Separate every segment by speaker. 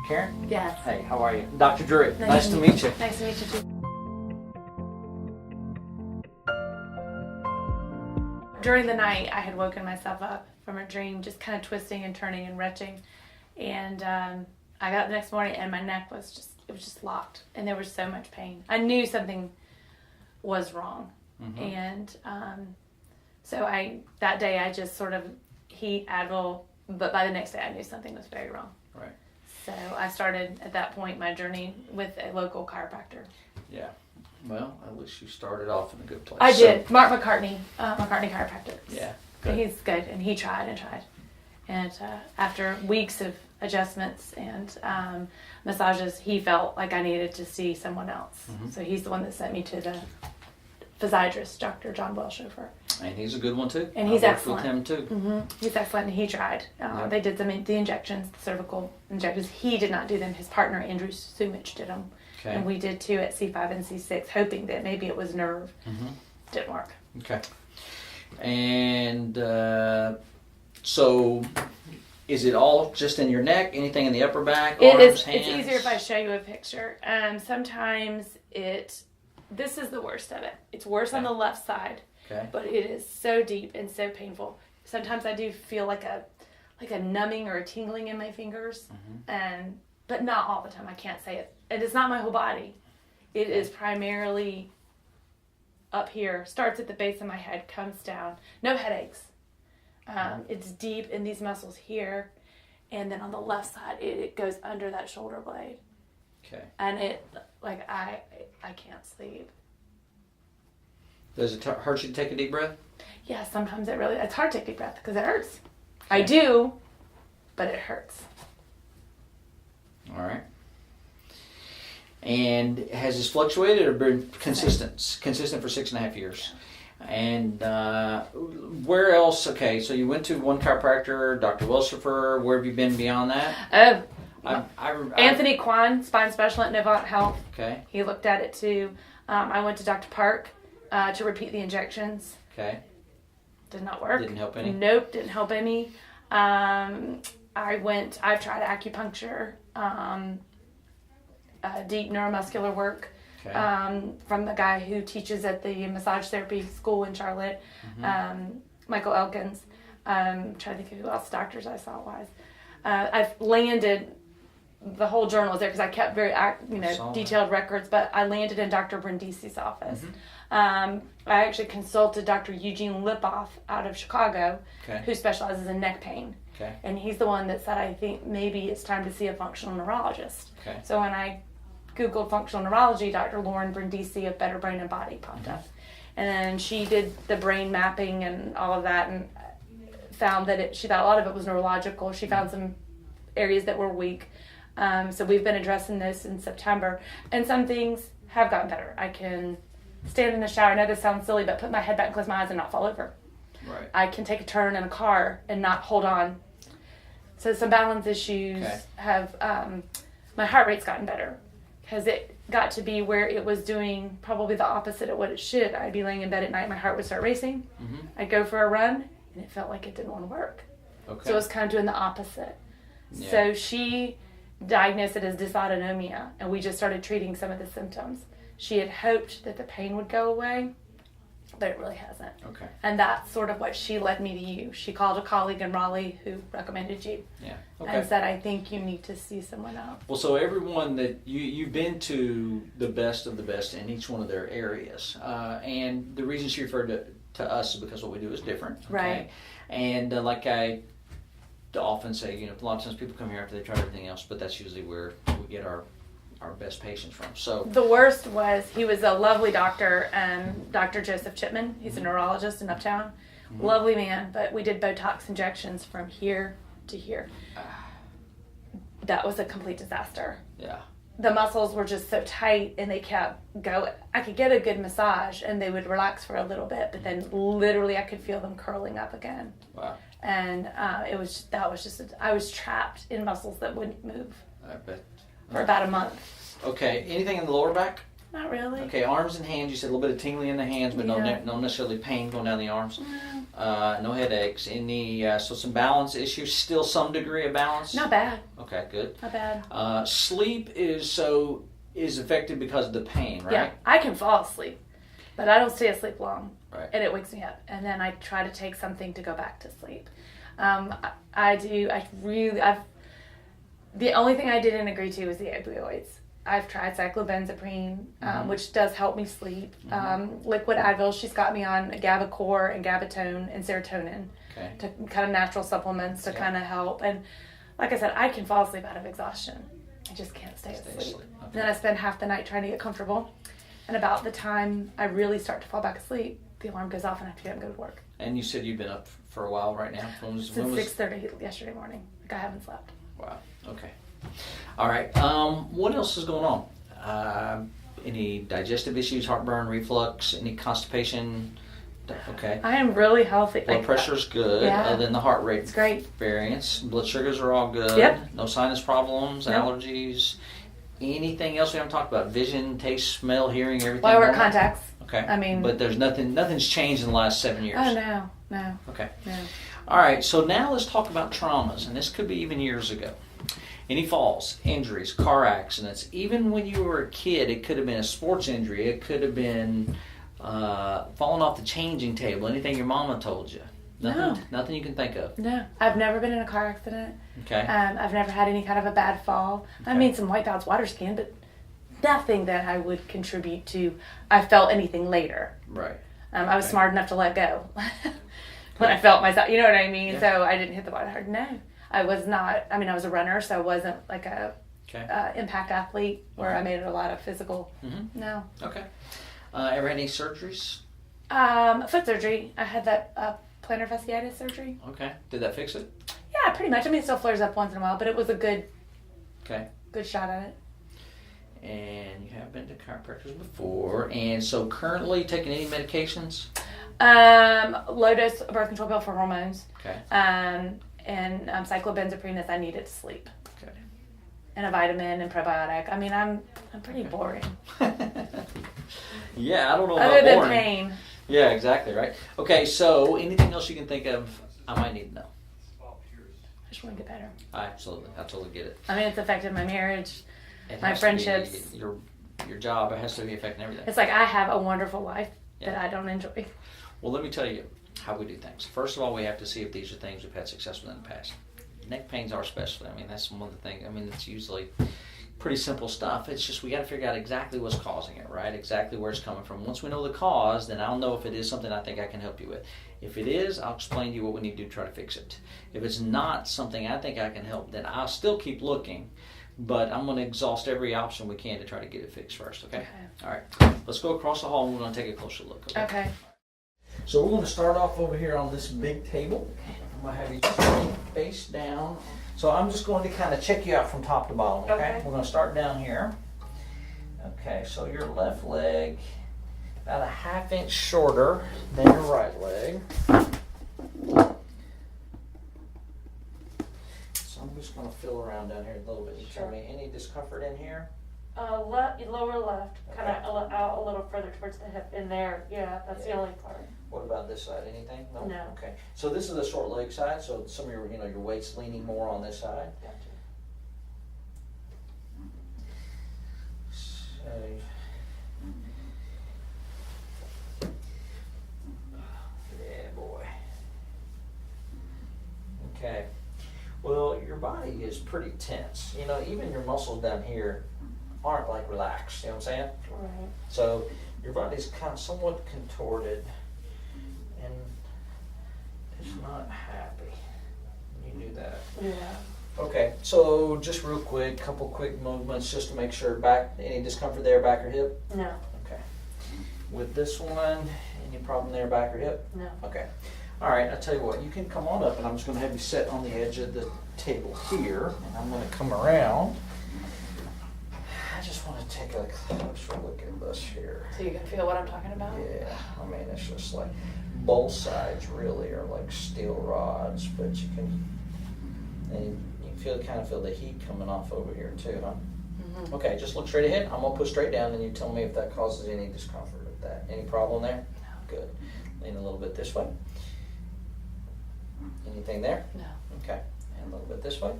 Speaker 1: Karen?
Speaker 2: Yes.
Speaker 1: Hey, how are you? Dr. Drury. Nice to meet you.
Speaker 2: Nice to meet you too. During the night, I had woken myself up from a dream, just kind of twisting and turning and retching. And I got up the next morning and my neck was just locked. And there was so much pain. I knew something was wrong. Mm-hmm. And so that day I just sort of heat, Advil, but by the next day I knew something was very wrong.
Speaker 1: Right.
Speaker 2: So I started at that point my journey with a local chiropractor.
Speaker 1: Yeah. Well, at least you started off in a good place.
Speaker 2: I did. Mark McCartney Chiropractor.
Speaker 1: Yeah. Good.
Speaker 2: He's good, and he tried and tried. And after weeks of adjustments and massages, he felt like I needed to see someone else. Mm-hmm. So he's the one that sent me to the physiatrist, Dr. John Welshofer.
Speaker 1: And he's a good one too.
Speaker 2: And he's excellent.
Speaker 1: With him too.
Speaker 2: Mm-hmm. He's excellent, and he tried. Yep. They did the injections, the cervical injections. He did not do them. His partner, Andrew Sumich, did them. Okay. And we did 2 at C5 and C6, hoping that maybe it was nerve. Mm-hmm. Didn't work.
Speaker 1: Okay. And so is it all just in your neck? Anything in the upper back? Arms, hands?
Speaker 2: It's easier if I show you a picture. Sometimes this is the worst of it. It's worse on the left side.
Speaker 1: Okay.
Speaker 2: But it is so deep and so painful. Sometimes I do feel like a numbing or a tingling in my fingers, but not all the time. I can't say it. And it's not my whole body. It is primarily up here. Starts at the base of my head, comes down. No headaches. It's deep in these muscles here, and then on the left side, it goes under that shoulder blade.
Speaker 1: Okay.
Speaker 2: And I can't sleep.
Speaker 1: Does it hurt you to take a deep breath?
Speaker 2: Yeah, sometimes it's hard to take a deep breath because it hurts. Okay. I do, but it hurts.
Speaker 1: All right. And has this fluctuated or been consistent? Consistent for 6.5 years. And where else? Okay, so you went to one chiropractor, Dr. Welshofer. Where have you been beyond that?
Speaker 2: Anthony Kwan, spine specialist at Novant Health.
Speaker 1: Okay.
Speaker 2: He looked at it too. I went to Dr. Park to repeat the injections.
Speaker 1: Okay.
Speaker 2: Did not work.
Speaker 1: Didn't help any?
Speaker 2: Nope, didn't help any. I've tried acupuncture, deep neuromuscular work. Okay. From the guy who teaches at the massage therapy school in Charlotte, Michael Elkins. Trying to think of who else doctors I saw wise. I've landed, the whole journal is there because I kept very detailed records, but I landed in Dr. Brindisi's office. I actually consulted Dr. Eugene Lipoff out of Chicago, who specializes in neck pain. Okay. And he's the one that said, I think maybe it's time to see a functional neurologist. Okay. So when I Googled functional neurology, Dr. Lauren Brindisi of Better Brain and Body popped up. And then she did the brain mapping and all of that and found that she thought a lot of it was neurological. She found some areas that were weak. So we've been addressing this in September. And some things have gotten better. I can stand in the shower. I know this sounds silly, but put my head back and close my eyes and not fall over. Right. I can take a turn in a car and not hold on. So some balance issues have, my heart rate's gotten better. Because it got to be where it was doing probably the opposite of what it should. I'd be laying in bed at night, my heart would start racing. Mm-hmm. I'd go for a run, and it felt like it didn't want to work. Okay. So it was kind of doing the opposite. Yeah. So she diagnosed it as dysautonomia, and we just started treating some of the symptoms. She had hoped that the pain would go away, but it really hasn't. Okay. And that's sort of what she led me to you. She called a colleague in Raleigh who recommended you. Yeah. Okay. And said, I think you need to see someone else.
Speaker 1: Well, so everyone that you've been to the best of the best in each one of their areas. And the reason she referred to us is because what we do is different. Okay? Right. And like I often say, a lot of times people come here after they try everything else, but that's usually where we get our best patients from. So
Speaker 2: the worst was, he was a lovely doctor, Dr. Joseph Chipman. He's a neurologist in Uptown. Mm-hmm. Lovely man, but we did Botox injections from here to here. That was a complete disaster. Yeah. The muscles were just so tight and they kept going. I could get a good massage and they would relax for a little bit, but then literally I could feel them curling up again. Wow. And I was trapped in muscles that wouldn't move.
Speaker 1: I bet.
Speaker 2: For about a month.
Speaker 1: Okay. Anything in the lower back?
Speaker 2: Not really.
Speaker 1: Okay, arms and hands. You said a little bit of tingling in the hands, but no necessarily pain going down the arms. No headaches. Any so some balance issues? Still some degree of balance?
Speaker 2: Not bad.
Speaker 1: Okay, good.
Speaker 2: Not bad.
Speaker 1: Sleep is affected because of the pain, right?
Speaker 2: Yeah, I can fall asleep, but I don't stay asleep long.
Speaker 1: Right.
Speaker 2: And it wakes me up, and then I try to take something to go back to sleep. The only thing I didn't agree to was the opioids. I've tried cyclobenzaprine, which does help me sleep. Liquid Advil, she's got me on Gabacor and Gabatone and serotonin to kind of natural supplements to kind of help. And like I said, I can fall asleep out of exhaustion. I just can't stay asleep. Okay. Then I spend half the night trying to get comfortable. And about the time I really start to fall back asleep, the alarm goes off and I have to get up and go to work.
Speaker 1: And you said you've been up for a while right now?
Speaker 2: Since 6:30 yesterday morning. Like I haven't slept.
Speaker 1: Wow. Okay. All right. What else is going on? Any digestive issues, heartburn, reflux, any constipation? Okay.
Speaker 2: I am really healthy.
Speaker 1: Blood pressure's good.
Speaker 2: Yeah.
Speaker 1: Other than the heart rate
Speaker 2: It's great.
Speaker 1: variance. Blood sugars are all good.
Speaker 2: Yep.
Speaker 1: No sinus problems,
Speaker 2: Nope.
Speaker 1: allergies. Anything else we haven't talked about? Vision, taste, smell, hearing, everything?
Speaker 2: Well, I wear
Speaker 1: normal?
Speaker 2: contacts.
Speaker 1: Okay.
Speaker 2: I mean...
Speaker 1: But there's nothing's changed in the last 7 years.
Speaker 2: Oh, no.
Speaker 1: Okay.
Speaker 2: No.
Speaker 1: All right, so now let's talk about traumas, and this could be even years ago. Any falls, injuries, car accidents, even when you were a kid, it could have been a sports injury, it could have been falling off the changing table, anything your mama told you. Nothing you can think of.
Speaker 2: No. I've never been in a car accident.
Speaker 1: Okay.
Speaker 2: I've never had any kind of a bad fall.
Speaker 1: Okay.
Speaker 2: I mean, some wipeouts, water skiing, but nothing that I would contribute to I felt anything later.
Speaker 1: Right.
Speaker 2: I was smart enough to let go when I felt myself, you know what I mean?
Speaker 1: Yeah.
Speaker 2: So I didn't hit the water hard. No. I was not, I was a runner, so I wasn't like a impact athlete where I made it a lot of physical.
Speaker 1: Mm-hmm.
Speaker 2: No.
Speaker 1: Okay. Ever had any surgeries?
Speaker 2: Foot surgery. I had that plantar fasciitis surgery.
Speaker 1: Okay. Did that fix it?
Speaker 2: Yeah, pretty much. It still flares up once in a while, but it was a good shot at it.
Speaker 1: And you have been to chiropractors before, and so currently taking any medications?
Speaker 2: Low dose birth control pill for hormones.
Speaker 1: Okay.
Speaker 2: And cyclobenzaprine as I need it to sleep.
Speaker 1: Okay.
Speaker 2: And a vitamin and probiotic. I'm pretty boring.
Speaker 1: Yeah, I don't know about
Speaker 2: Other than
Speaker 1: boring.
Speaker 2: pain.
Speaker 1: Yeah, exactly, right. Okay, so anything else you can think of I might need to know?
Speaker 2: I just want to get better.
Speaker 1: I totally get it.
Speaker 2: It's affected my marriage,
Speaker 1: It
Speaker 2: my
Speaker 1: has to
Speaker 2: friendships.
Speaker 1: be your job, it has to be affecting everything.
Speaker 2: It's like I have a wonderful life that I don't enjoy.
Speaker 1: Well, let me tell you how we do things. First of all, we have to see if these are things we've had success with in the past. Neck pains are especially. That's one of the things. It's usually pretty simple stuff. It's just we got to figure out exactly what's causing it, right? Exactly where it's coming from. Once we know the cause, then I'll know if it is something I think I can help you with. If it is, I'll explain to you what we need to do to try to fix it. If it's not something I think I can help, then I'll still keep looking, but I'm going to exhaust every option we can to try to get it fixed first, okay? All right. Let's go across the hall and we're going to take a closer look,
Speaker 2: Okay.
Speaker 1: So we're going to start off over here on this big table. I'm going to have you just face down. So I'm just going to kind of check you out from top to bottom, okay? We're going to start down here. Okay, so your left leg about a 1/2 inch shorter than your right leg. So I'm just going to feel around down here a little bit. You tell me any discomfort in here?
Speaker 2: Lower left, kind of out a little further towards the hip in there. Yeah, that's the only part.
Speaker 1: What about this side? Anything?
Speaker 2: No.
Speaker 1: Okay. So this is the short leg side. So some of your, your weight's leaning more on this side.
Speaker 2: Gotcha.
Speaker 1: So, yeah, boy. Okay. Well, your body is pretty tense. Even your muscles down here aren't like relaxed. You know what I'm saying?
Speaker 2: Right.
Speaker 1: So your body's kind of somewhat contorted and it's not happy. You knew that.
Speaker 2: Yeah.
Speaker 1: Okay, so just real quick, couple quick movements just to make sure back, any discomfort there, back or hip?
Speaker 2: No.
Speaker 1: Okay. With this one, any problem there, back or hip?
Speaker 2: No.
Speaker 1: Okay. All right, I'll tell you what, you can come on up and I'm just going to have you sit on the edge of the table here and I'm going to come around. I just want to take a closer look at this here.
Speaker 2: So you can feel what I'm talking about?
Speaker 1: Yeah, it's just like both sides really are like steel rods, but you can kind of feel the heat coming off over here too, huh?
Speaker 2: Mm-hmm.
Speaker 1: Okay, just look straight ahead. I'm going to put straight down, and you tell me if that causes any discomfort with that. Any problem there?
Speaker 2: No.
Speaker 1: Good. Lean a little bit this way. Anything there?
Speaker 2: No.
Speaker 1: Okay. And a little bit this way.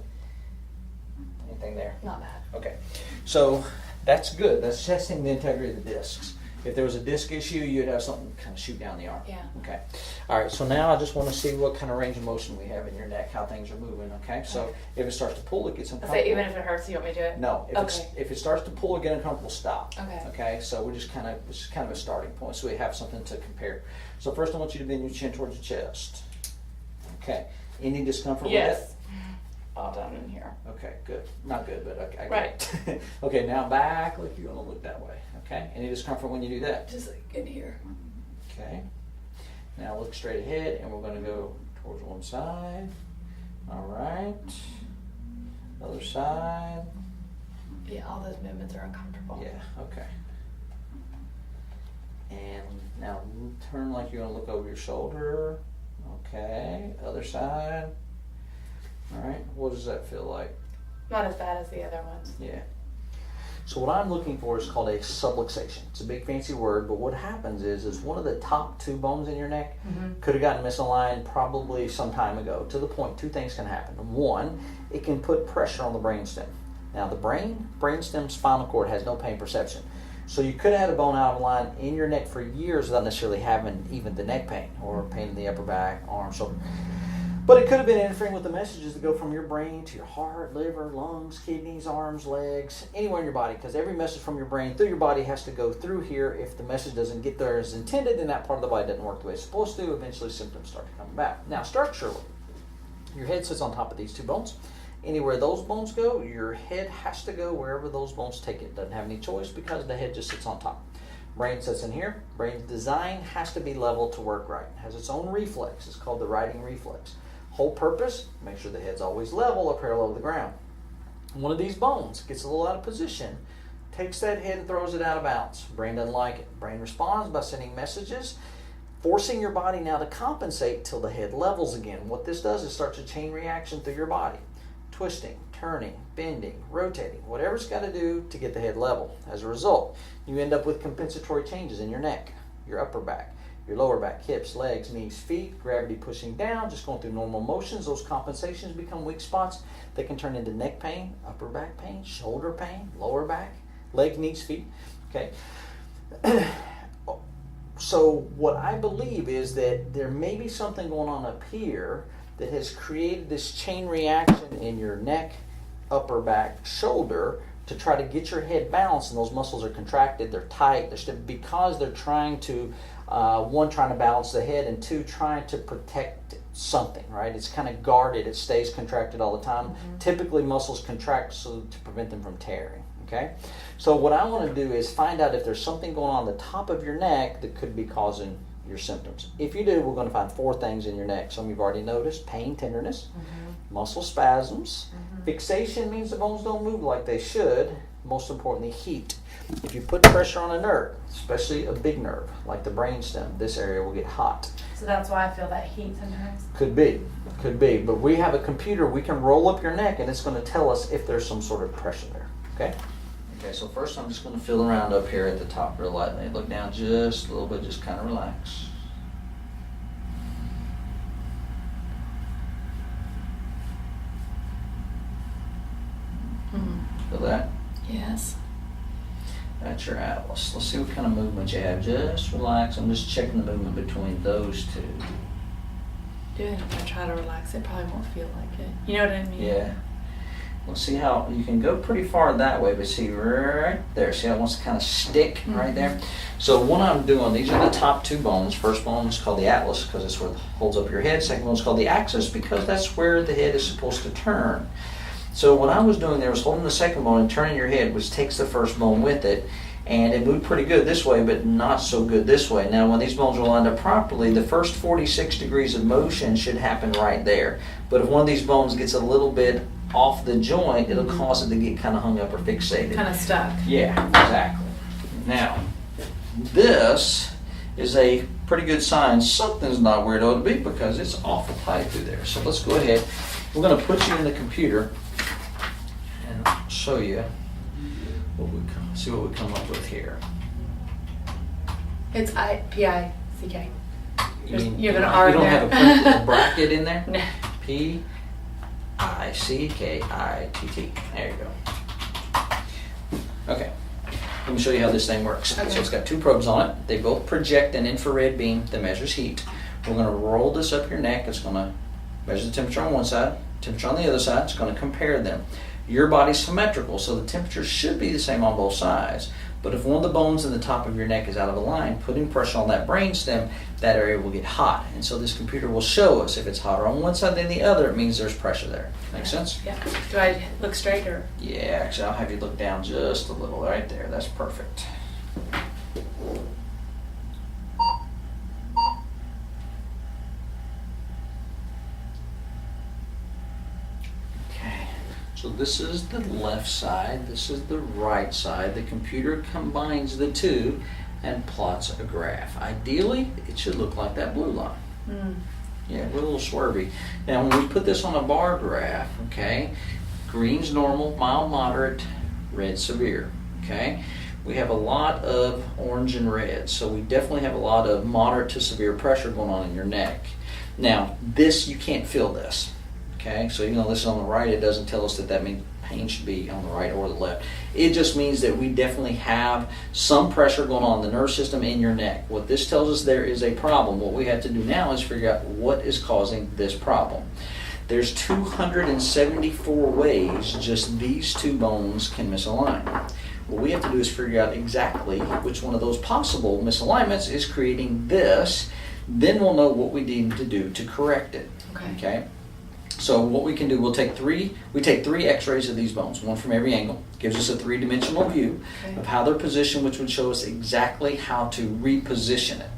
Speaker 1: Anything there?
Speaker 2: Not bad.
Speaker 1: Okay. So that's good. That's testing the integrity of the discs. If there was a disc issue, you'd have something kind of shoot down the arm.
Speaker 2: Yeah.
Speaker 1: Okay. All right. So now I just want to see what kind of range of motion we have in your neck, how things are moving. Okay. So if it starts to pull, it gets uncomfortable.
Speaker 2: So even if it hurts, you want me to do it?
Speaker 1: No.
Speaker 2: Okay.
Speaker 1: If it starts to pull or get uncomfortable, stop.
Speaker 2: Okay.
Speaker 1: Okay. So it's just kind of a starting point, so we have something to compare. So first, I want you to bend your chin towards your chest. Okay. Any discomfort with it?
Speaker 2: Yes. All down in here.
Speaker 1: Okay, good. Not good, but okay.
Speaker 2: Right.
Speaker 1: Okay, now back like you're going to look that way. Okay. Any discomfort when you do that?
Speaker 2: Just like in here.
Speaker 1: Okay. Now look straight ahead, and we're going to go towards one side. All right. Other side.
Speaker 2: Yeah, all those movements are uncomfortable.
Speaker 1: Yeah, okay. And now turn like you're going to look over your shoulder. Okay. Other side. All right. What does that feel like?
Speaker 2: Not as bad as the other ones.
Speaker 1: Yeah. So what I'm looking for is called a subluxation. It's a big fancy word, but what happens is one of the top two bones in your neck could have gotten misaligned probably some time ago, to the point two things can happen. One, it can put pressure on the brainstem. Now the brainstem spinal cord has no pain perception. So you could have had a bone out of line in your neck for years without necessarily having even the neck pain or pain in the upper back, arm, shoulder. But it could have been interfering with the messages that go from your brain to your heart, liver, lungs, kidneys, arms, legs, anywhere in your body, because every message from your brain through your body has to go through here. If the message doesn't get there as intended, then that part of the body doesn't work the way it's supposed to. Eventually symptoms start to come back. Now structurally, your head sits on top of these two bones. Anywhere those bones go, your head has to go wherever those bones take it. Doesn't have any choice because the head just sits on top. Brain sits in here. Brain's design has to be level to work right. It has its own reflex. It's called the writing reflex. Whole purpose, make sure the head's always level or parallel to the ground. One of these bones gets a little out of position, takes that head and throws it out of bounds. Brain doesn't like it. Brain responds by sending messages, forcing your body now to compensate till the head levels again. What this does is starts a chain reaction through your body. Twisting, turning, bending, rotating, whatever it's got to do to get the head level. As a result, you end up with compensatory changes in your neck, your upper back, your lower back, hips, legs, knees, feet, gravity pushing down, just going through normal motions. Those compensations become weak spots. They can turn into neck pain, upper back pain, shoulder pain, lower back, leg, knees, feet. Okay. So what I believe is that there may be something going on up here that has created this chain reaction in your neck, upper back, shoulder to try to get your head balanced, and those muscles are contracted, they're tight, they're stiff, because they're trying to, one, trying to balance the head, and two, trying to protect something, right? It's kind of guarded, it stays contracted all the time. Typically muscles contract so to prevent them from tearing, okay? So what I want to do is find out if there's something going on the top of your neck that could be causing your symptoms. If you do, we're going to find 4 things in your neck. Some you've already noticed: pain, tenderness, muscle spasms. Fixation means the bones don't move like they should. Most importantly, heat. If you put pressure on a nerve, especially a big nerve like the brainstem, this area will get hot.
Speaker 2: So that's why I feel that heat sometimes?
Speaker 1: Could be. But we have a computer, we can roll up your neck and it's going to tell us if there's some sort of pressure there. Okay? Okay, so first I'm just going to feel around up here at the top real lightly. Look down just a little bit, just kind of relax. Feel that?
Speaker 2: Yes.
Speaker 1: That's your atlas. Let's see what kind of movement you have. Just relax. I'm just checking the movement between those two.
Speaker 2: Doing it if I try to relax, it probably won't feel like it. You know what I mean?
Speaker 1: Yeah. Let's see how you can go pretty far that way, but see right there. See how it wants to kind of stick right there? So what I'm doing, these are the top 2 bones. First bone is called the atlas because it's where it holds up your head. Second bone is called the axis because that's where the head is supposed to turn. So what I was doing there was holding the second bone and turning your head, which takes the first bone with it, and it moved pretty good this way, but not so good this way. Now, when these bones are lined up properly, the first 46 degrees of motion should happen right there. But if one of these bones gets a little bit off the joint, it'll cause it to get kind of hung up or fixated.
Speaker 2: Kind of stuck.
Speaker 1: Yeah, exactly. Now, this is a pretty good sign something's not where it ought to be because it's awful tight through there. So let's go ahead. We're going to put you in the computer and show you see what we come up with here.
Speaker 2: It's P-I-C-K. You have an
Speaker 1: You
Speaker 2: R
Speaker 1: don't
Speaker 2: there.
Speaker 1: have a bracket in there?
Speaker 2: No.
Speaker 1: P-I-C-K-I-T-T. There you go. Okay. Let me show you how this thing works.
Speaker 2: Okay.
Speaker 1: So it's got two probes on it. They both project an infrared beam that measures heat. We're going to roll this up your neck. It's going to measure the temperature on one side, temperature on the other side. It's going to compare them. Your body's symmetrical, so the temperature should be the same on both sides. But if one of the bones in the top of your neck is out of line, putting pressure on that brainstem, that area will get hot. And so this computer will show us if it's hotter on one side than the other, it means there's pressure there. Make sense?
Speaker 2: Yeah. Do I look straight or?
Speaker 1: Yeah, actually I'll have you look down just a little right there. That's perfect. So this is the left side, this is the right side. The computer combines the two and plots a graph. Ideally, it should look like that blue line.
Speaker 2: Mm.
Speaker 1: Yeah, we're a little swervy. Now when we put this on a bar graph, okay, green's normal, mild, moderate, red, severe, okay? We have a lot of orange and red, so we definitely have a lot of moderate to severe pressure going on in your neck. Now, this, you can't feel this. Okay, so even though this is on the right, it doesn't tell us that means pain should be on the right or the left. It just means that we definitely have some pressure going on in the nerve system in your neck. What this tells us, there is a problem. What we have to do now is figure out what is causing this problem. There's 274 ways just these two bones can misalign. What we have to do is figure out exactly which one of those possible misalignments is creating this. Then we'll know what we need to do to correct it. Okay? So what we can do, we take three x-rays of these bones, one from every angle. Gives us a three-dimensional view of how they're positioned, which would show us exactly how to reposition it.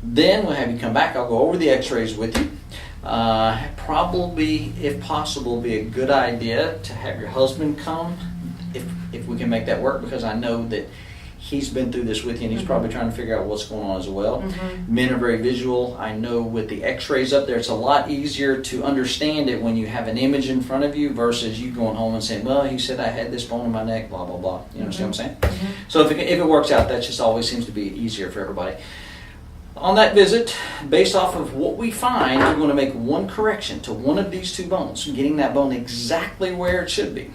Speaker 1: Then we'll have you come back. I'll go over the x-rays with you. Probably, if possible, be a good idea to have your husband come, if we can make that work, because I know that he's been through this with you and he's probably trying to figure out what's going on as well. Men are very visual. I know with the x-rays up there, it's a lot easier to understand it when you have an image in front of you versus you going home and saying, well, he said I had this bone in my neck, blah, blah, blah. You understand what I'm saying? So if it works out, that just always seems to be easier for everybody. On that visit, based off of what we find, we're going to make one correction to one of these two bones, getting that bone exactly where it should be.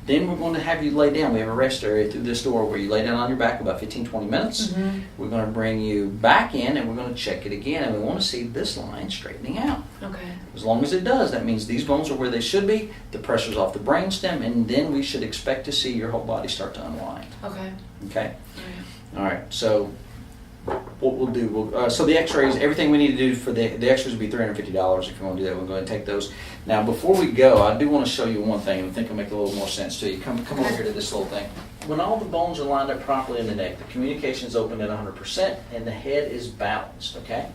Speaker 1: Then we're going to have you lay down. We have a rest area through this door where you lay down on your back about 15-20 minutes. We're going to bring you back in and we're going to check it again, and we want to see this line straightening out. Okay. As long as it does, that means these bones are where they should be, the pressure's off the brainstem, and then we should expect to see your whole body start to unwind. Okay? All right, so what we'll do, so the x-rays, everything we need to do for the x-rays will be $350 if you want to do that. We'll go ahead and take those. Now, before we go, I do want to show you one thing, and I think it'll make a little more sense to you. Come over here to this little thing. When all the bones are lined up properly in the neck, the communication is open at 100%, and the head is balanced, okay?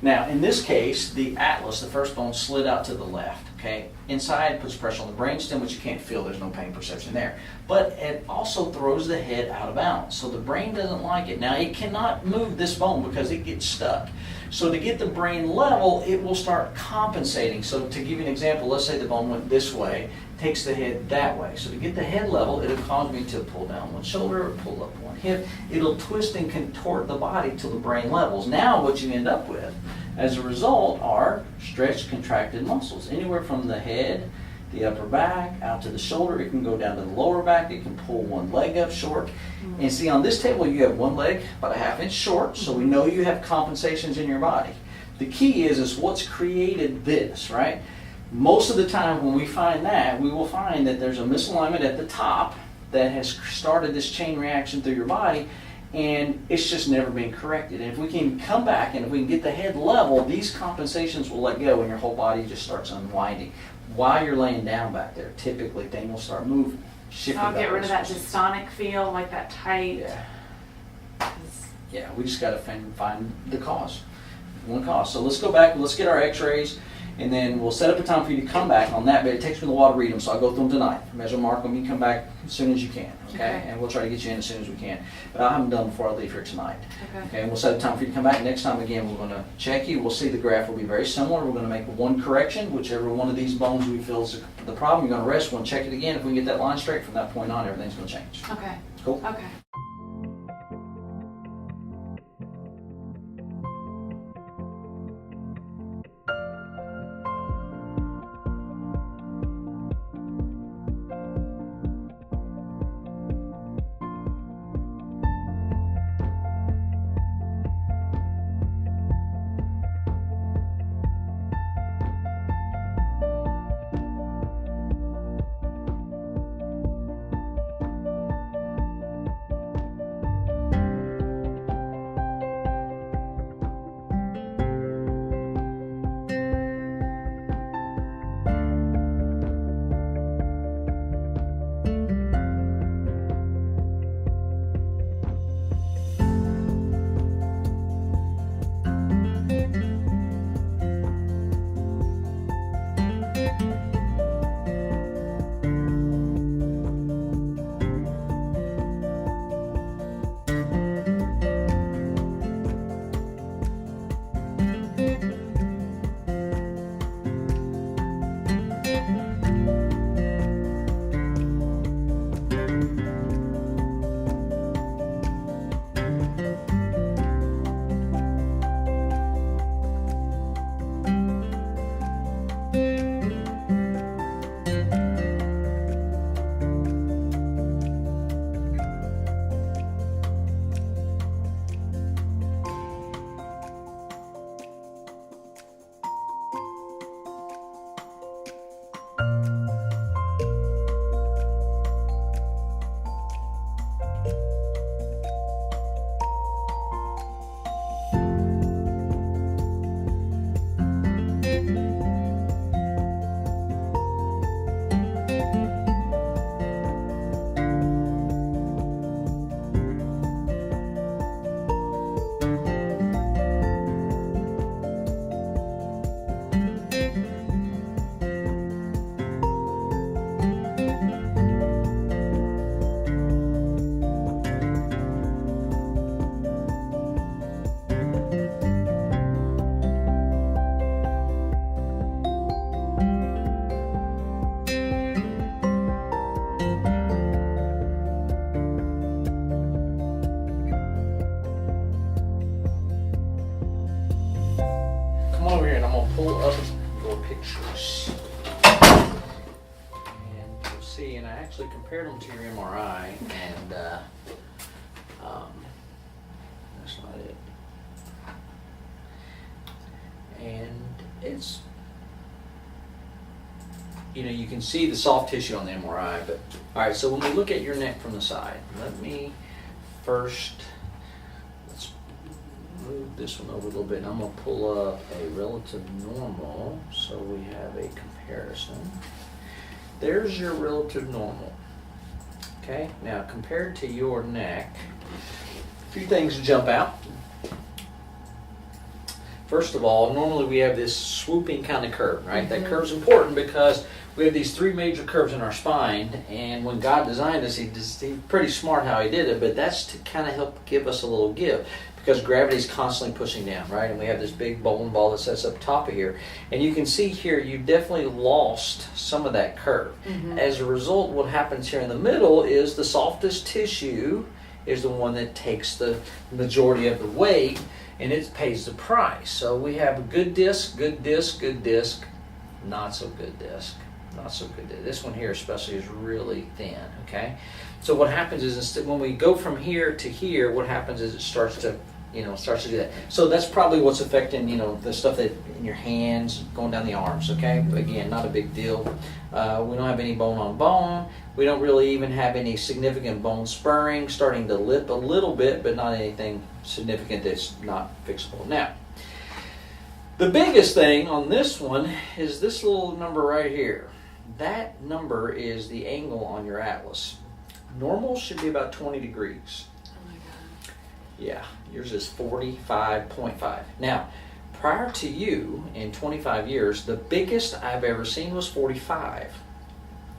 Speaker 1: Now, in this case, the atlas, the first bone, slid out to the left, okay? Inside puts pressure on the brainstem, which you can't feel. There's no pain perception there. But it also throws the head out of balance, so the brain doesn't like it. Now, it cannot move this bone because it gets stuck. So to get the brain level, it will start compensating. So to give you an example, let's say the bone went this way, takes the head that way. So to get the head level, it'll cause me to pull down one shoulder or pull up one hip. It'll twist and contort the body till the brain levels. Now what you end up with, as a result, are stretched, contracted muscles. Anywhere from the head, the upper back, out to the shoulder. It can go down to the lower back. It can pull one leg up short. And see, on this table, you have one leg about a ½ inch short, so we know you have compensations in your body. The key is what's created this, right? Most of the time when we find that, we will find that there's a misalignment at the top that has started this chain reaction through your body, and it's just never been corrected. And if we can come back and if we can get the head level, these compensations will let go and your whole body just starts unwinding. While you're laying down back there, typically things will start moving.
Speaker 2: I'll get rid of that dystonic feel, like that tight.
Speaker 1: Yeah, we just got to find the cause. One cause. So let's go back, let's get our x-rays, And then we'll set up a time for you to come back on that, but it takes me a while to read them, so I'll go through them tonight. Measure, mark them, you can come back as soon as you can, okay? And we'll try to get you in as soon as we can. But I'll have them done before I leave here tonight. Okay, and we'll set a time for you to come back. Next time, again, we're going to check you. We'll see the graph will be very similar. We're going to make one correction, whichever one of these bones we feel is the problem. You're going to rest, we're going to check it again. If we can get that line straight from that point on, everything's going to change.
Speaker 2: Okay.
Speaker 1: Cool?
Speaker 2: Okay.
Speaker 1: Over here and I'm going to pull up your pictures. And you'll see, and I actually compared them to your MRI, and that's not it. And it's, you can see the soft tissue on the MRI, but all right, so when we look at your neck from the side, let me first, let's move this one over a little bit, and I'm going to pull up a relative normal so we have a comparison. There's your relative normal. Okay, now compared to your neck, a few things jump out. First of all, normally we have this swooping kind of curve, right? That curve's important because we have these three major curves in our spine, and when God designed us, he's pretty smart how he did it, but that's to kind of help give us a little give, because gravity's constantly pushing down, right? And we have this big bowling ball that sits up top of here. And you can see here, you definitely lost some of that curve. As a result, what happens here in the middle is the softest tissue is the one that takes the majority of the weight, and it pays the price. So we have a good disc, good disc, good disc, not so good disc. Not so good. This one here especially is really thin, okay? So what happens is instead, when we go from here to here, what happens is it starts to do that. So that's probably what's affecting, the stuff that in your hands, going down the arms, okay? But again, not a big deal. We don't have any bone on bone. We don't really even have any significant bone spurring, starting to lip a little bit, but not anything significant that's not fixable. Now, the biggest thing on this one is this little number right here. That number is the angle on your atlas. Normal should be about 20 degrees.
Speaker 2: Oh my God.
Speaker 1: Yeah, yours is 45.5. Now, prior to you, in 25 years, the biggest I've ever seen was 45.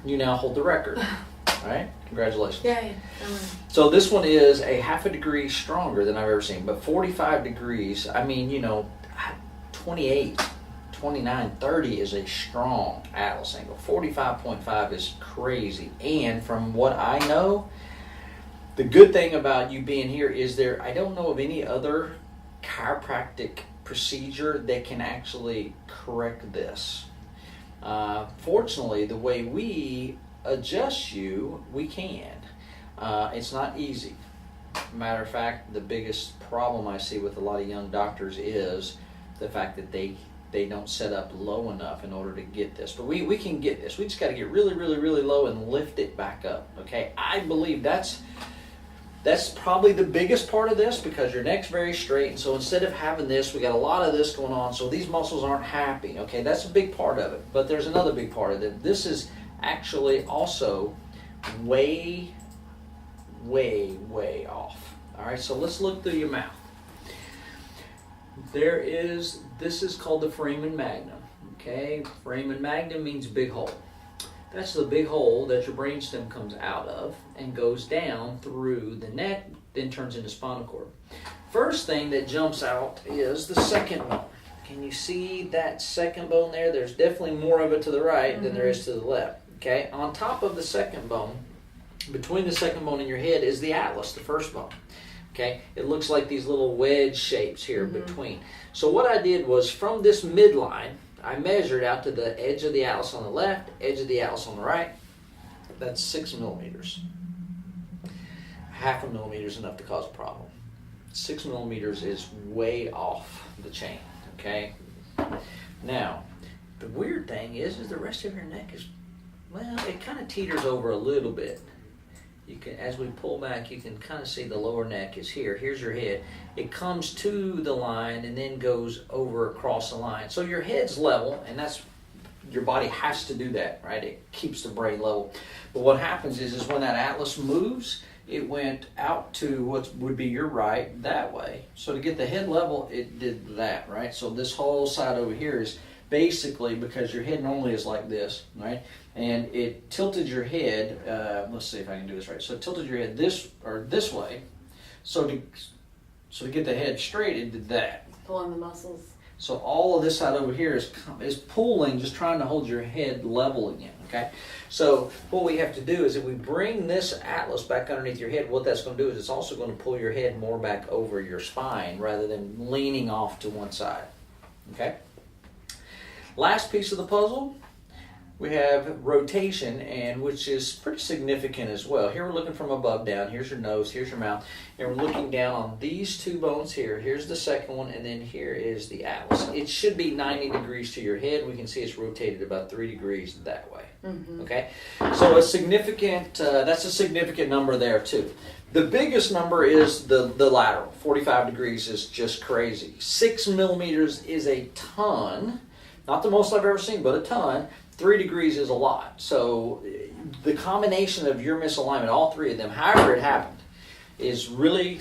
Speaker 1: You now hold the record. All right? Congratulations.
Speaker 2: Yeah.
Speaker 1: So this one is a half a degree stronger than I've ever seen. But 45 degrees, I mean, 28, 29, 30 is a strong atlas angle. 45.5 is crazy. And from what I know, the good thing about you being here is I don't know of any other chiropractic procedure that can actually correct this. Fortunately, the way we adjust you, we can. It's not easy. Matter of fact, the biggest problem I see with a lot of young doctors is the fact that they don't set up low enough in order to get this. But we can get this. We just got to get really, really, really low and lift it back up. Okay? I believe that's probably the biggest part of this, because your neck's very straight, and so instead of having this, we got a lot of this going on, so these muscles aren't happy. Okay, that's a big part of it. But there's another big part of it. This is actually also way, way, way off. All right, so let's look through your mouth. This is called the foramen magnum. Okay, foramen magnum means big hole. That's the big hole that your brainstem comes out of and goes down through the neck, then turns into spinal cord. First thing that jumps out is the second bone. Can you see that second bone there? There's definitely more of it to the right than there is to the left. Okay, on top of the second bone, between the second bone and your head, is the atlas, the first bone. Okay, it looks like these little wedge shapes here between. So what I did was, from this midline, I measured out to the edge of the atlas on the left, edge of the atlas on the right. That's 6 millimeters. Half a millimeter is enough to cause a problem. 6 millimeters is way off the chain, okay? Now, the weird thing is the rest of your neck is, well, it kind of teeters over a little bit. You can, as we pull back, you can kind of see the lower neck is here. Here's your head. It comes to the line and then goes over across the line. So your head's level, and that's, your body has to do that, right? It keeps the brain level. But what happens is when that atlas moves, it went out to what would be your right that way. So to get the head level, it did that, right? So this whole side over here is basically, because your head normally is like this, right? And it tilted your head, let's see if I can do this right. So it tilted your head this way. So to get the head straight, it did that.
Speaker 2: Pulling the muscles.
Speaker 1: So all of this side over here is pulling, just trying to hold your head level again, okay? So what we have to do is, if we bring this atlas back underneath your head, what that's going to do is it's also going to pull your head more back over your spine rather than leaning off to one side, okay? Last piece of the puzzle, we have rotation, and which is pretty significant as well. Here we're looking from above down. Here's your nose, here's your mouth, and we're looking down on these two bones here. Here's the second one, and then here is the atlas. It should be 90 degrees to your head. We can see it's rotated about 3 degrees that way. Okay, so that's a significant number there too. The biggest number is the lateral. 45 degrees is just crazy. 6 millimeters is a ton. Not the most I've ever seen, but a ton. 3 degrees is a lot. So the combination of your misalignment, all three of them, however it happened, is really,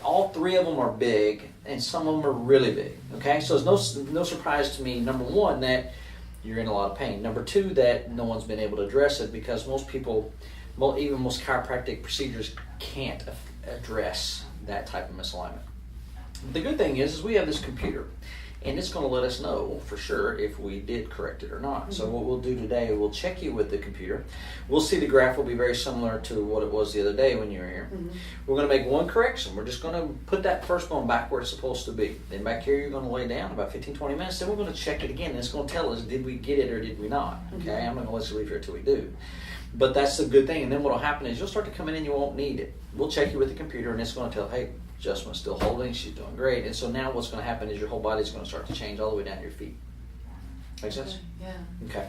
Speaker 1: all three of them are big, and some of them are really big. Okay, so it's no surprise to me, number one, that you're in a lot of pain. Number two, that no one's been able to address it, because most people, even most chiropractic procedures, can't address that type of misalignment. The good thing is we have this computer, and it's going to let us know for sure if we did correct it or not. So what we'll do today, we'll check you with the computer. We'll see the graph will be very similar to what it was the other day when you were here. We're going to make one correction. We're just going to put that first bone back where it's supposed to be. Then back here, you're going to lay down about 15-20 minutes. Then we're going to check it again. And it's going to tell us, did we get it or did we not? Okay, I'm not going to let you leave here until we do. But that's the good thing. And then what will happen is you'll start to come in and you won't need it. We'll check you with the computer, and it's going to tell, hey, adjustment's still holding, she's doing great. And so now what's going to happen is your whole body's going to start to change all the way down to your feet. Make sense?
Speaker 2: Yeah.
Speaker 1: Okay.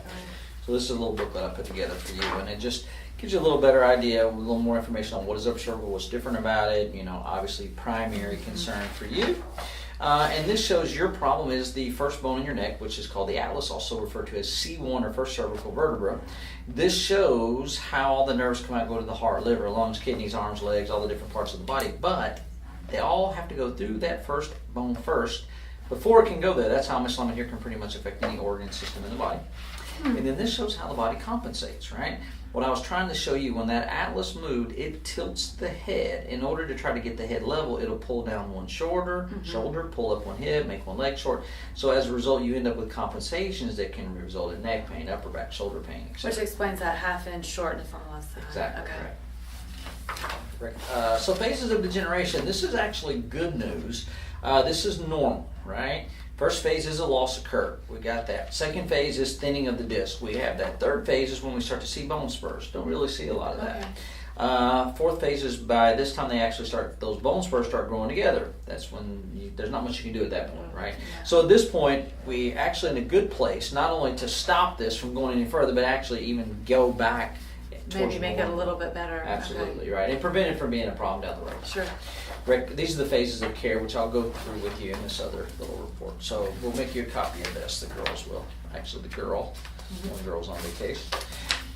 Speaker 1: So this is a little booklet I put together for you, and it just gives you a little better idea, a little more information on what is upper cervical, what's different about it, obviously primary concern for you. And this shows your problem is the first bone in your neck, which is called the atlas, also referred to as C1 or first cervical vertebra. This shows how all the nerves come out and go to the heart, liver, lungs, kidneys, arms, legs, all the different parts of the body. But they all have to go through that first bone first before it can go there, that's how misalignment here can pretty much affect any organ system in the body. And then this shows how the body compensates, right? What I was trying to show you, when that atlas moved, it tilts the head. In order to try to get the head level, it'll pull down one shoulder, pull up one hip, make one leg short. So as a result, you end up with compensations that can result in neck pain, upper back, shoulder pain, etc.
Speaker 2: Which explains that half-inch shortness on the left side.
Speaker 1: Exactly,
Speaker 2: Okay.
Speaker 1: right. So phases of degeneration, this is actually good news. This is normal, right? First phase is a loss of curve. We got that. Second phase is thinning of the disc. We have that. Third phase is when we start to see bone spurs. Don't really see a lot of that. Fourth phase is by this time they actually start, those bone spurs start growing together. That's when there's not much you can do at that point, right?
Speaker 2: Yeah.
Speaker 1: So at this point, we actually in a good place, not only to stop this from going any further, but actually even go back.
Speaker 2: Maybe make it a little bit better.
Speaker 1: Absolutely, right. And prevent it from being a problem down the road.
Speaker 2: Sure.
Speaker 1: These are the phases of care, which I'll go through with you in this other little report. So we'll make you a copy of this. The girls will. Actually, the girl. One girl's on vacation.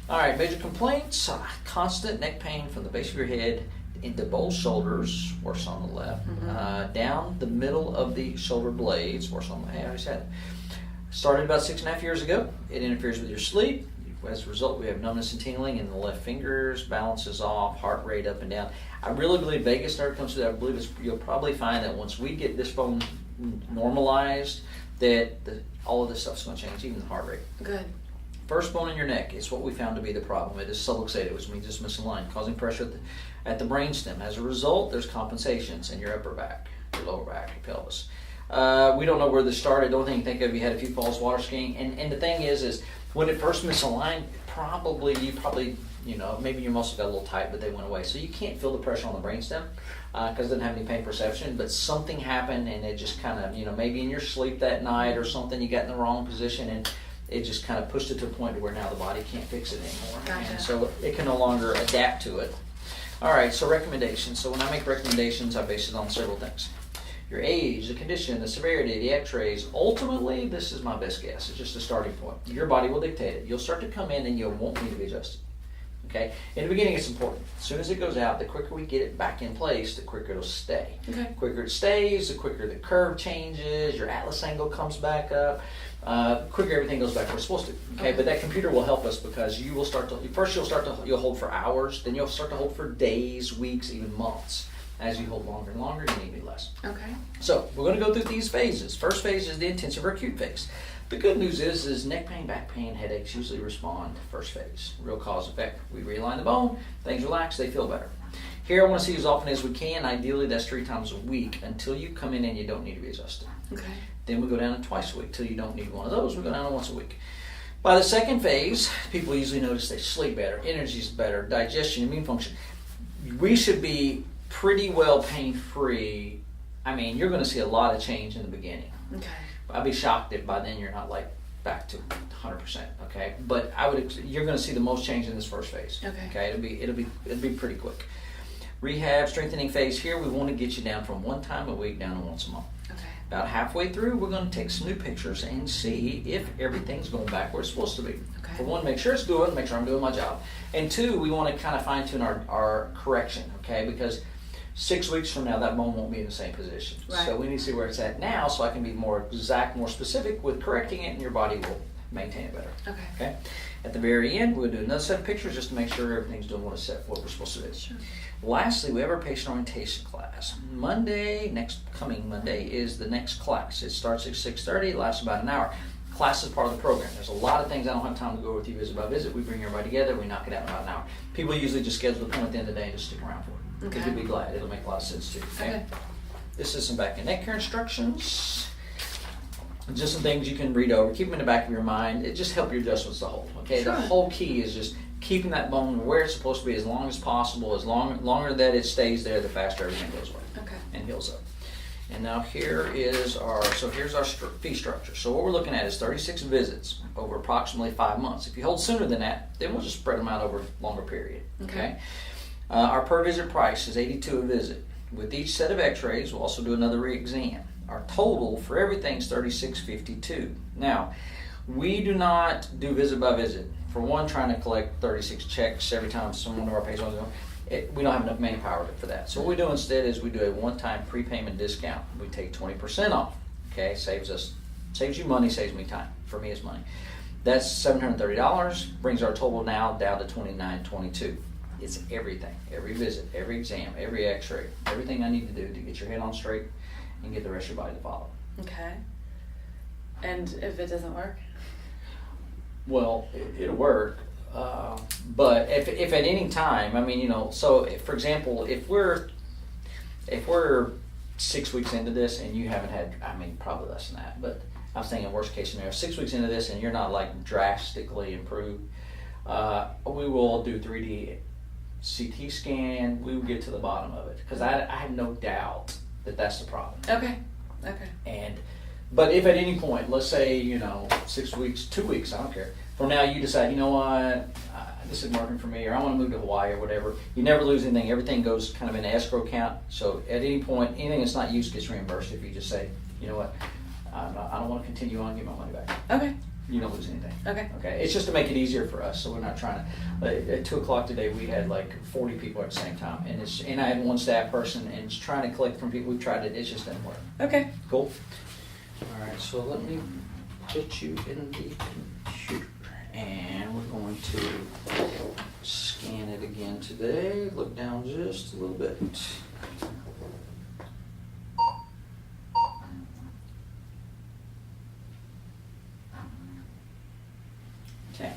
Speaker 1: All right, major complaints. Constant neck pain from the base of your head into both shoulders, worse on the left, down the middle of the shoulder blades, worse on the right. I always had it. Started about 6.5 years ago. It interferes with your sleep. As a result, we have numbness and tingling in the left fingers, balances off, heart rate up and down. I really believe vagus nerve comes to that. I believe you'll probably find that once we get this bone normalized, that all of this stuff's going to change, even the heart rate.
Speaker 2: Good.
Speaker 1: First bone in your neck is what we found to be the problem. It is subluxated, which means it's misaligned, causing pressure at the brainstem. As a result, there's compensations in your upper back, your lower back, your pelvis. We don't know where this started. Don't think of you had a few falls water skiing. And the thing is when it first misaligned, maybe your muscles got a little tight, but they went away. So you can't feel the pressure on the brainstem because it doesn't have any pain perception. But something happened, and it just kind of, maybe in your sleep that night or something, you got in the wrong position, and it just kind of pushed it to a point where now the body can't fix it anymore.
Speaker 2: Gotcha.
Speaker 1: And so it can no longer adapt to it. All right, so recommendations. So when I make recommendations, I base it on several things. Your age, the condition, the severity, the x-rays. Ultimately, this is my best guess. It's just a starting point. Your body will dictate it. You'll start to come in and you won't need to be adjusted. Okay? In the beginning, it's important. As soon as it goes out, the quicker we get it back in place, the quicker it'll stay. Okay. The quicker it stays, the quicker the curve changes, your atlas angle comes back up, quicker everything goes back where it's supposed to. Okay? But that computer will help us because you'll hold for hours, then you'll start to hold for days, weeks, even months. As you hold longer and longer, you need less. Okay. So we're going to go through these phases. First phase is the intensive or acute phase. The good news is neck pain, back pain, headaches usually respond to first phase. Real cause effect. We realign the bone, things relax, they feel better. Here I want to see as often as we can. Ideally, that's 3 times a week until you come in and you don't need to be adjusted. Okay. Then we go down to twice a week till you don't need one of those. We go down to once a week. By the second phase, people usually notice they sleep better, energy's better, digestion, immune function. We should be pretty well pain-free. I mean, you're going to see a lot of change in the beginning. Okay. I'd be shocked if by then you're not back to 100%. Okay, but you're going to see the most change in this first phase. Okay. Okay, it'll be pretty quick. Rehab strengthening phase here, we want to get you down from 1 time a week down to once a month. Okay. About halfway through, we're going to take some new pictures and see if everything's going back where it's supposed to be. Okay. For one, make sure it's good, make sure I'm doing my job, and 2, we want to kind of fine tune our correction. Okay, because 6 weeks from now, that bone won't be in the same position. Right. So we need to see where it's at now so I can be more exact, more specific with correcting it, and your body will maintain it better. Okay. Okay. At the very end, we'll do another set of pictures just to make sure everything's doing what we're supposed to do. Sure. Lastly, we have our patient orientation class. Coming Monday is the next class. It starts at 6:30, it lasts about an hour. Class is part of the program. There's a lot of things I don't have time to go with you visit by visit. We bring everybody together, we knock it out in about an hour. People usually just schedule the point at the end of the day and just stick around for it. Okay. You'll be glad. It'll make a lot of sense too. Okay. This is some back and neck care instructions. Just some things you can read over. Keep them in the back of your mind. It just helps your adjustments to hold. Okay. Sure. The whole key is just keeping that bone where it's supposed to be as long as possible. Longer that it stays there, the faster everything goes away. Okay. And heals up. And now here's our fee structure. So what we're looking at is 36 visits over approximately 5 months. If you hold sooner than that, then we'll just spread them out over a longer period. Okay. Our per visit price is $82 a visit. With each set of x-rays, we'll also do another re-exam. Our total for everything is $36.52. Now, we do not do visit by visit. For one, trying to collect 36 checks every time someone of our patients goes, we don't have enough manpower for that. So what we do instead is we do a one-time prepayment discount. We take 20% off. Okay, saves you money, saves me time. For me, it's money. That's $730. Brings our total now down to $29.22. It's everything, every visit, every exam, every X-ray, everything I need to do to get your head on straight and get the rest of your body to follow.
Speaker 2: Okay. And if it doesn't work?
Speaker 1: Well, it'll work, but if at any time, I mean, so if, for example, if we're 6 weeks into this and you haven't had, I mean, probably less than that, but I was thinking worst case scenario, 6 weeks into this and you're not like drastically improved, we will do 3D CT scan. We will get to the bottom of it because I have no doubt that that's the problem.
Speaker 2: Okay.
Speaker 1: But if at any point, let's say 6 weeks, 2 weeks, I don't care. From now you decide, you know what, this isn't working for me, or I want to move to Hawaii or whatever. You never lose anything. Everything goes kind of in an escrow account. So at any point, anything that's not used gets reimbursed. If you just say, you know what, I don't want to continue on, get my money back.
Speaker 2: Okay.
Speaker 1: You don't lose anything.
Speaker 2: Okay.
Speaker 1: It's just to make it easier for us, so we're not trying to. At 2:00 today, we had like 40 people at the same time, and I had one staff person, and it's trying to collect from people. We've tried it. It just doesn't work.
Speaker 2: Okay.
Speaker 1: Cool. All right. So let me put you in the computer, and we're going to scan it again today. Look down just a little bit. Okay.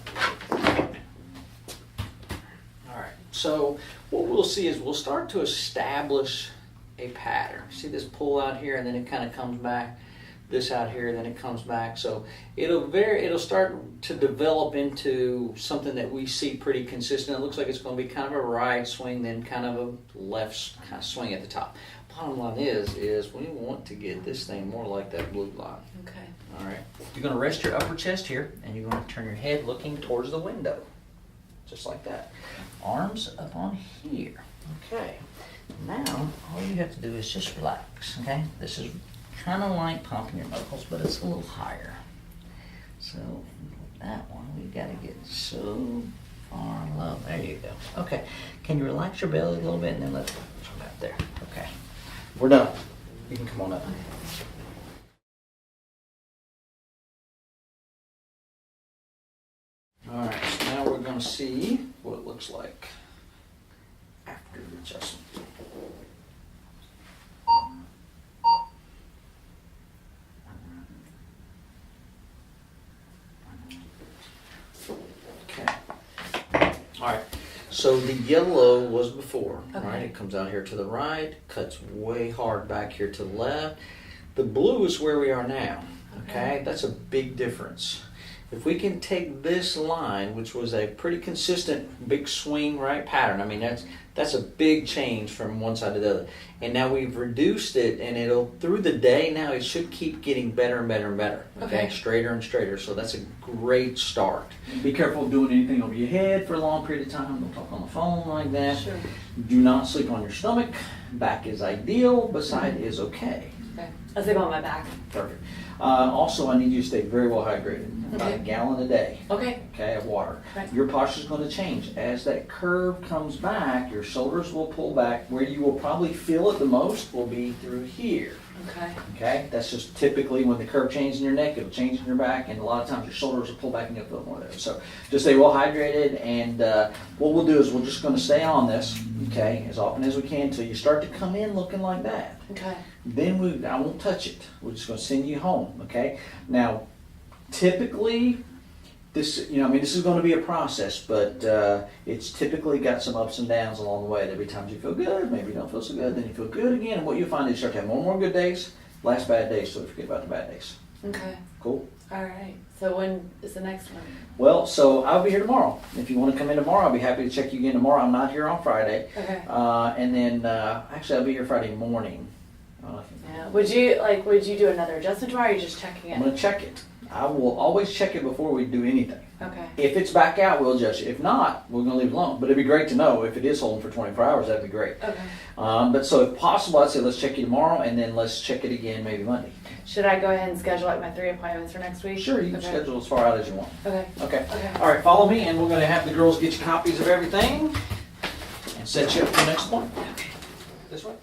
Speaker 1: All right. So what we'll see is we'll start to establish a pattern. See this pull out here, and then it kind of comes back. This out here, then it comes back. So it'll start to develop into something that we see pretty consistent. It looks like it's going to be kind of a right swing, then kind of a left kind of swing at the top. Bottom line is we want to get this thing more like that blue line.
Speaker 2: Okay.
Speaker 1: All right. You're going to rest your upper chest here, and you're going to turn your head looking towards the window, just like that. Arms up on here. Okay. Now, all you have to do is just relax, okay? This is kind of like pumping your knuckles, but it's a little higher. So, that one, we got to get so far low. There you go. Okay. Can you relax your belly a little bit, and then let's come out there. Okay. We're done. You can come on up. All right, so now we're going to see what it looks like after the adjustment. Okay. All right, so the yellow was before,
Speaker 2: okay.
Speaker 1: Right? It comes out here to the right, cuts way hard back here to the left. The blue is where we are now, okay? That's a big difference. If we can take this line, which was a pretty consistent big swing right pattern, I mean that's a big change from one side to the other. And now we've reduced it, and it'll through the day now it should keep getting better and better and better. Okay, straighter and straighter. So that's a great start. Be careful doing anything over your head for a long period of time. Don't talk on the phone like that.
Speaker 2: Sure.
Speaker 1: Do not sleep on your stomach. Back is ideal, but side is okay.
Speaker 2: Okay. I'll sleep on my back.
Speaker 1: Perfect. Also, I need you to stay very well hydrated. About a gallon a day.
Speaker 2: Okay.
Speaker 1: Okay, of water.
Speaker 2: Right.
Speaker 1: Your posture is going to change. As that curve comes back, your shoulders will pull back. Where you will probably feel it the most will be through here.
Speaker 2: Okay.
Speaker 1: Okay, that's just typically when the curve changes in your neck, it'll change in your back, and a lot of times your shoulders will pull back and you'll feel more there. So just stay well hydrated, and what we'll do is we're just going to stay on this, okay, as often as we can until you start to come in looking like that.
Speaker 2: Okay.
Speaker 1: Then I won't touch it. We're just going to send you home, okay? Now, typically, this is going to be a process, but it's typically got some ups and downs along the way. There'll be times you feel good, maybe you don't feel so good, then you feel good again, and what you'll find is you start to have more and more good days, less bad days, so forget about the bad days.
Speaker 2: Okay.
Speaker 1: Cool?
Speaker 2: All right. So when is the next one?
Speaker 1: Well, so I'll be here tomorrow. If you want to come in tomorrow, I'll be happy to check you again tomorrow. I'm not here on Friday.
Speaker 2: Okay.
Speaker 1: And then, actually, I'll be here Friday morning.
Speaker 2: Yeah. Would you do another adjustment tomorrow, or are you just checking it?
Speaker 1: I'm going to check it. I will always check it before we do anything.
Speaker 2: Okay.
Speaker 1: If it's back out, we'll adjust it. If not, we're going to leave it alone. But it'd be great to know if it is holding for 24 hours. That'd be great.
Speaker 2: Okay.
Speaker 1: But so if possible, I'd say let's check you tomorrow, and then let's check it again maybe Monday.
Speaker 2: Should I go ahead and schedule like my 3 appointments for next week?
Speaker 1: Sure, you can schedule as far out as you want.
Speaker 2: Okay.
Speaker 1: Okay. All right, follow me, and we're going to have the girls get you copies of everything and set you up for the next appointment. Okay. This way.